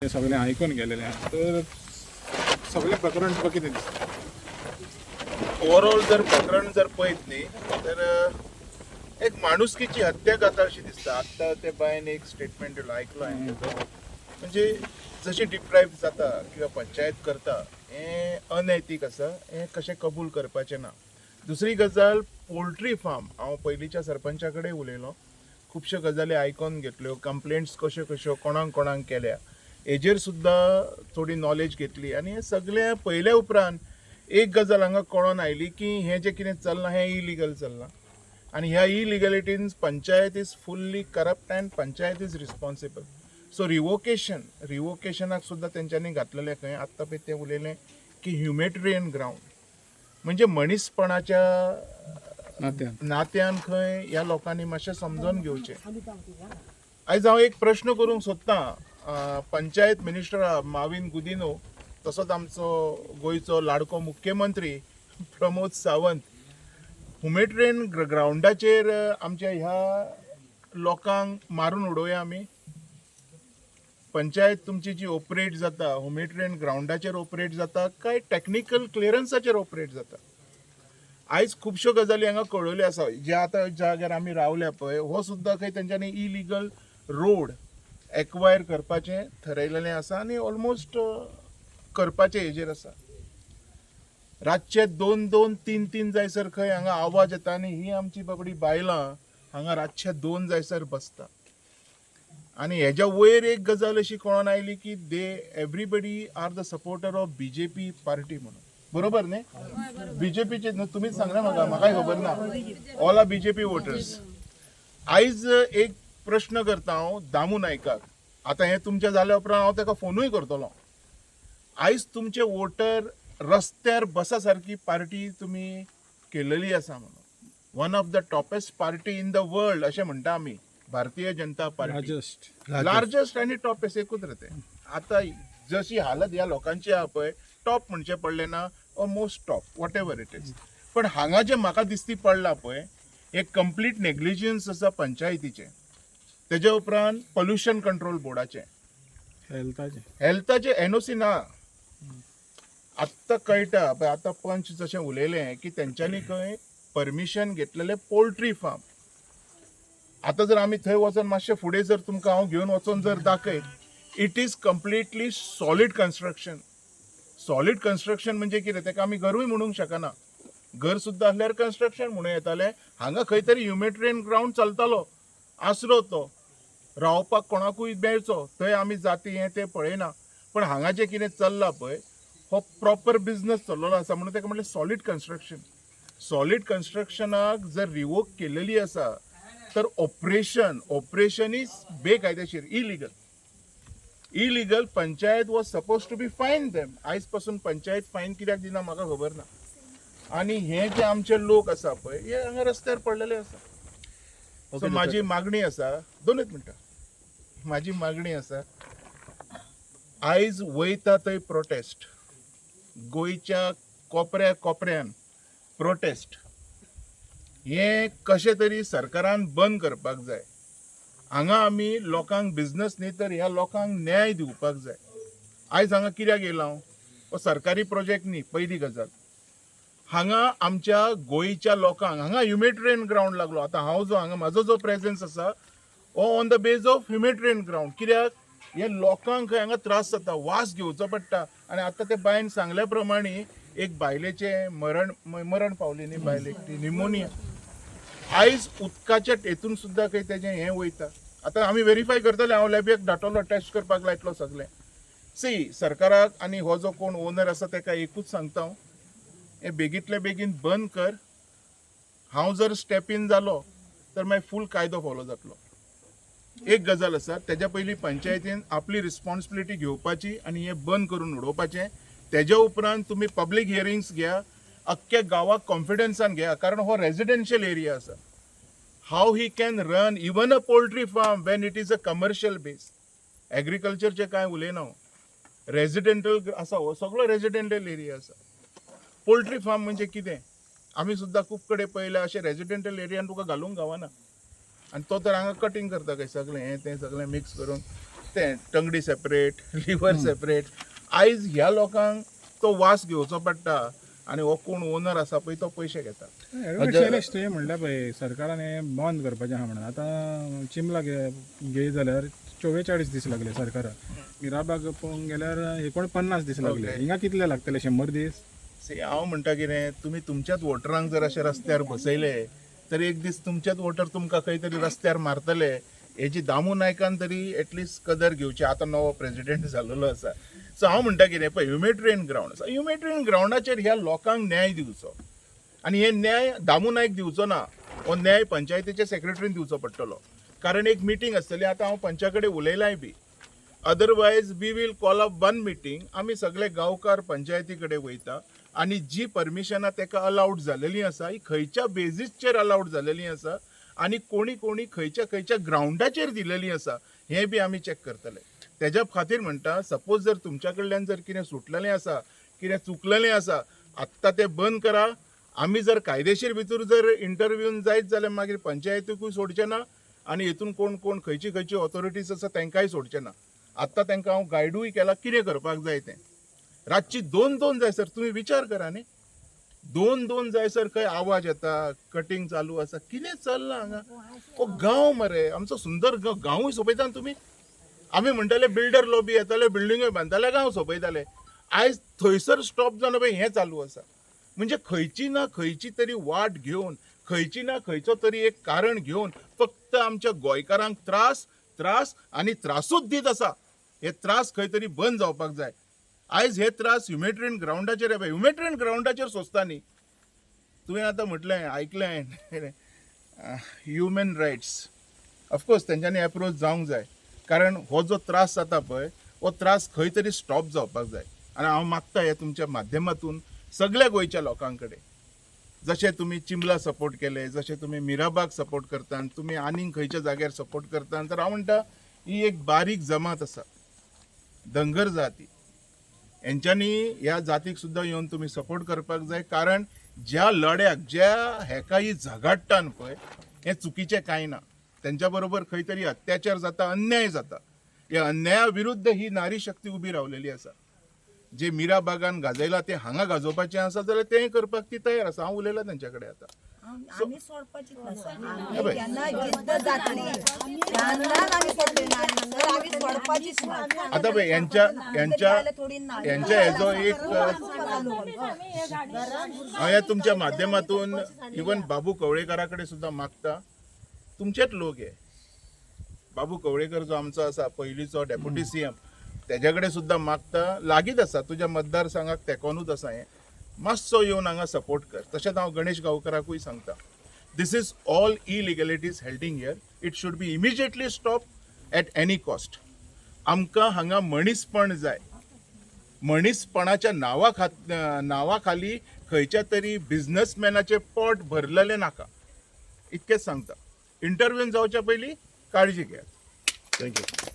हे सगळे ऐकून गेलेले आहे. तर सगळे प्रकरण तुका कितें दिसता? ओवरऑल जर प्रकरण जर पळयत न्ही तर एक माणुसकीची हत्या जाता अशी दिसता. आत्ता ते बायन एक स्टेटमेंट दिलो आयकलो हांवें तेजो. म्हणजे जशी डिप्रायव्ह जाता किंवा पंचायत करता हें अनैतीक आसा, हें कशें कबूल करपाचें ना. दुसरी गजाल पोल्ट्री फार्म, हांव पयलींच्या सरपंचा कडेन उलयलो, खुबश्यो गजाली आयकोन घेतल्यो, कंप्लेंट्स कश्यो कश्यो कोणाक केल्या हेजेर सुद्दां थोडी नॉलेज घेतली आनी हें सगळें पयल्या उपरांत एक गजाल हांगा कळोन आयली की हें जें कितें चल्लां हें इलिगल चल्लां आनी ह्या इलिगलिटीन panchayat is fully corrupt and panchayat is responsible. So रिवोकेशनाक सुद्दां तेंच्यांनी घातलेलें खंय. आत्तां पळय तें उलयलें की ह्युमॅनिटेरियन ग्रावंड म्हणजे मनीसपणाच्या नात्यान खंय ह्या लोकांनी मातशें समजून घेवचें. आयज हांव एक प्रश्न करूंक सोदतां. पंचायत मिनिस्टर माविन गुदिनो, तसोच आमचो गोंयचो लाडको मुख्यमंत्री प्रमोद सावंत, ह्युमॅनिटेरियन ग्रावंडाचेर आमच्या ह्या लोकांक मारून उडोवया आमी. पंचायत तुमची जी ऑपरेट जाता ह्युमॅनिटेरियन ग्रावंडाचेर ऑपरेट जाता काय टेक्निकल क्लियरन्साचेर ऑपरेट जाता. आयज खुबश्यो गजाली हांगा कळयल्यो आसा. जे आतां जाग्यार आमी रावल्या पळय हो सुद्दां खंय तेंच्यांनी इलिगल रोड एक्वायर करपाचें थरयलेलें आसा आनी ऑलमोस्ट करपाचें हेजेर आसा. रातचे 2-2, 3-3 जायसर खंय हांगा आवाज येता आनी ही आमची बाबडी बायलां हांगा रातचे 2 जायसर बसता. आनी हेज्या वयर एक गजाल अशी कळोन आयली की they everybody are the supporter of BJP party म्हणून. बरोबर न्ही? बीजेपीचे तुमीच सांगना म्हाकाय खबर ना. All are BJP voters. आयज एक प्रश्न करता हांव दामू नायकाक. आतां हें तुमचें जाल्या उपरांत हांव ताका फोनूय करतलो. आयज तुमचे वोटर रस्त्यार बसा सारकी पार्टी तुमी केलेली आसा म्हणून. One of the toppest party in the world अशें म्हणटा आमी. भारतीय जनता पार्टी लार्जस्ट आनी टॉपेस्ट एकूच रे तें. आतां जशी हालत ह्या लोकांची आहा पळय, टॉप म्हणचें पडलें ना, most top what ever it is. पण हांगा जें म्हाका दिसती पडलां पळय एक कंप्लीट नेग्लिजन्स आसा पंचायतीचें. तेज्या उपरांत पोल्युशन कंट्रोल बोर्डाचें, हेल्थाचें एनओसी ना. आत्तां कळटा पळय, आतां पंच जशें उलयलें की तेंच्यांनी खंय परमिशन घेतलेलें पोल्ट्री फार्म. आतां जर आमी थंय वचोन मातशें फुडें जर तुमकां हांव घेवन वचोन जर दाखयत, it is completely solid construction. Solid construction म्हणजे कितें तेका आमी घरूय म्हणूंक शकना. घर सुद्दां आसल्यार कन्स्ट्रक्शन म्हणूं येतालें. हांगा खंय तरी ह्युमॅनिटेरियन ग्रावंड चलतालो, आसरो तो रावपाक कोणाकूय मेळचो, थंय आमी जाती हें तें पळयना. पण हांगा जें कितें चल्लां पळय हो प्रॉपर बिझनस चल्लोलो आसा म्हणून तेका म्हणलें सॉलीड कन्स्ट्रक्शन. सॉलीड कन्स्ट्रक्शनाक जर रिवोक केलेली आसा तर ऑपरेशन इज बेकायदेशीर, illegal. Panchayat was suppose to be fine them. आयज पासून पंचायत फायन कित्याक दिना म्हाका खबर ना. आनी हे जे आमचे लोक आसा पळय हे हांगा रस्त्यार पडलेले आसा. सो म्हाजी मागणी आसा, 2 मिनटां, म्हाजी मागणी आसा, आयज वयता थंय प्रोटेस्ट, गोंयच्या कोपऱ्यान प्रोटेस्ट हें कशें तरी सरकारान बंद करपाक जाय. हांगा आमी लोकांक बिझनस न्ही तर ह्या लोकांक न्याय दिवपाक जाय. आयज हांगा कित्याक येयला हांव? हो सरकारी प्रोजेक्ट न्ही. पयली गजाल, हांगा आमच्या गोंयच्या लोकांक हांगा ह्युमॅनिटेरियन ग्रावंड लागलो. आतां हांव जो हांगा म्हाजो जो प्रेझेन्स आसा हो on the beige of humanitarian ground. कित्याक हे लोकांक हांगा त्रास जाता, वास घेवचो पडटा. आनी आतां ते बायन सांगल्या प्रमाणे एक बायलेचें मरण पावली न्ही बायलेक, ती निमोनिया. आयज उदकाच्या हेतून सुद्दां खंय तेजें हें वयता. आतां आमी व्हेरीफाय करतले. हांव लॅबीक धाडटलो, टेस्ट करपाक लायतलो सगळें. सरकाराक आनी हो जो कोण ओनर आसा तेका एकूच सांगता हांव, हें बेगींतले बेगीन बंद कर. हांव जर स्टेप इन जालो तर मागीर फूल कायदो फॉलो जातलो. एक गजाल आसा, तेज्या पयलीं पंचायतीन आपली रिस्पॉन्सिबिलिटी घेवपाची आनी हें बंद करून उडोवपाचें. तेज्या उपरांत तुमी पब्लीक हियरिंग्स घ्या, अख्ख्या गांवाक कॉन्फिडन्सान घ्या, कारण हो रेजिडेन्शियल एरिया आसा. How he can run even a poultry farm when it is a commercial base. एग्रीकल्चरचें कांय उलयना हांव. रेजिडेंटल आसा, हो सगळो रेजिडेंटल एरिया आसा. पोल्ट्री फार्म म्हणजे कितें? आमी सुद्दां खूब कडेन पळयल्या अशें रेजिडेंटल एरियान तुका घालूंक गावना. आनी तो तर हांगा कटींग करता काय सगळें हें तें सगळें मिक्स करून. तें टंगडी सेपरेट लिव्हर सेपरेट. आयज ह्या लोकांक तो वास घेवचो पडटा आनी हो कोण ओनर आसा पळय तो पयशे घेता. शैलेश तुवें म्हणल्या पळय सरकारान हें बंद करपाचें आहा म्हणून. आतां चिमला घे जाल्यार 44 दीस लागले सरकाराक. मिराबाग पळोवंक गेल्यार 49 दीस लागले. हिंगा कितले लागतले 100 दीस? हांव म्हणटा कितें, तुमी तुमच्याच वोटरांक जर अशे रस्त्यार बसयले तर एक दीस तुमचेच वोटर तुमकां खंय तरी रस्त्यार मारतले. हेजी दामू नायकान तरी एटलिस्ट कदर घेवची. आतां नवो प्रेसिडेंट जाल्लो आसा. सो हांव म्हणटा कितें पळय, ह्युमॅनिटेरियन ग्रावंड आसा, ह्युमॅनिटेरियन ग्रावंडाचेर ह्या लोकांक न्याय दिवचो. आनी हे न्याय दामू नायक दिवचो ना, हो न्याय पंचायतीच्या सेक्रेटरीन दिवचो पडटलो. कारण एक मिटींग आसतली. आतां हांव पंचा कडेन उलयलाय बी. Otherwise we will call up one meeting. आमी सगळे गांवकार पंचायती कडेन वयता आनी जी परमिशनां ताका अलाउड जालेलीं आसा ही खंयच्या बेजीसचेर अलाउड जालेलीं आसा आनी कोणी कोणी खंयच्या खंयच्या ग्रावंडाचेर दिलेलीं आसा हें बी आमी चॅक करतले. तेज्या खातीर म्हणटा, सपोज जर तुमच्या कडल्यान जर कितें सुटलेलें आसा, कितें चुकलेलें आसा, आत्तां तें बंद करा. आमी जर कायदेशीर भितर जर इंटरव्यून जायत जाल्यार मागीर पंचायतीकूय सोडचें ना आनी हितून कोण कोण खंयची खंयची ऑथॉरिटीज आसा तांकांय सोडचें ना. आत्तां तांकां हांव गायडूय केला कितें करपाक जाय तें. रातची 2-2 जायसर तुमी विचार करा न्ही. 2-2 जायसर खंय आवाज येता, कटींग चालू आसा, कितें चल्लां हांगा. हो गांव मरे, आमचो सुंदर गांवूय सोंपयता तुमी. आमी म्हणटाले बिल्डर लॉबी येताले, बिल्डिंगूय बांदताले, गांव सोंपयताले. आयज थंयसर स्टॉप जावन पळय हें चालू आसा. म्हणजे खंयची ना खंयची तरी वाट घेवन, खंयची ना खंयचो तरी एक कारण घेवन फक्त आमच्या गोंयकारांक त्रास त्रास आनी त्रासूच दीत आसा. हे त्रास खंय तरी बंद जावपाक जाय. आयज हे त्रास ह्युमॅनिटेरियन ग्रावंडाचेर येता. ह्युमॅनिटेरियन ग्रावंडाचेर सोंसता न्ही. तुवें आतां म्हटलें, आयकलें ह्युमन रायट्स. ऑफकोर्स तेंच्यांनी एप्रोच जावंक जाय. कारण हो जो त्रास जाता पळय हो त्रास खंय तरी स्टॉप जावपाक जाय. आनी हांव मागता हे तुमच्या माध्यमातून सगळ्या गोंयच्या लोकां कडेन, जशें तुमी चिंबला सपोर्ट केले, जशें तुमी मिराबाग सपोर्ट करता, तुमी आनीक खंयच्या जाग्यार सपोर्ट करता, तर हांव म्हणटा ही एक बारीक जमात आसा, धनगर जाती. हेंच्यांनी ह्या जातीक सुद्दां येवन तुमी सपोर्ट करपाक जाय. कारण ज्या लड्याक ज्या हेका ही झगडटान पळय हें चुकीचें कांय ना. तेंच्या बरोबर खंय तरी अत्याचार जाता, अन्याय जाता. ह्या अन्याया विरुद्ध ही नारी शक्ती उबी रावलेली आसा. जे मिराबागान गाजयला ते हांगा गाजोवपाचें आसा जाल्यार तें करपाक ती तयार आसा. हांव उलयलां तेंच्या कडेन आतां. आमी सोडपाचीच नासा. आमी केन्ना जिद्द जातली तेन्नाच आमी सोडली ना. आमी सोडपाचीच ना. आतां पळय यांच्या हेजो एक हांव ह्या तुमच्या माध्यमातून इवन बाबू कवळेकरा कडेन सुद्दां मागता, तुमचेच लोक हे. बाबू कवळेकर जो आमचो आसा पयलींचो डेप्युटी सीएम, तेज्या कडेन सुद्दां मागता, लागींच आसा तुज्या मतदारसंघाक तेकोनूच आसा हें. मातसो येवन हांगा सपोर्ट कर. तशेंच हांव गणेश गांवकराकूय सांगता, this is all illegalities holding here. It should be immediately stop at any cost. आमकां हांगा मनीसपण जाय. मनीसपणाच्या नांवा खाली खंयच्या तरी बिझनसमॅनाचें पोट भरलेलें नाका. इतकेंच सांगता. इंटरव्यून जावच्या पयलीं काळजी घेयात. थँक्यू.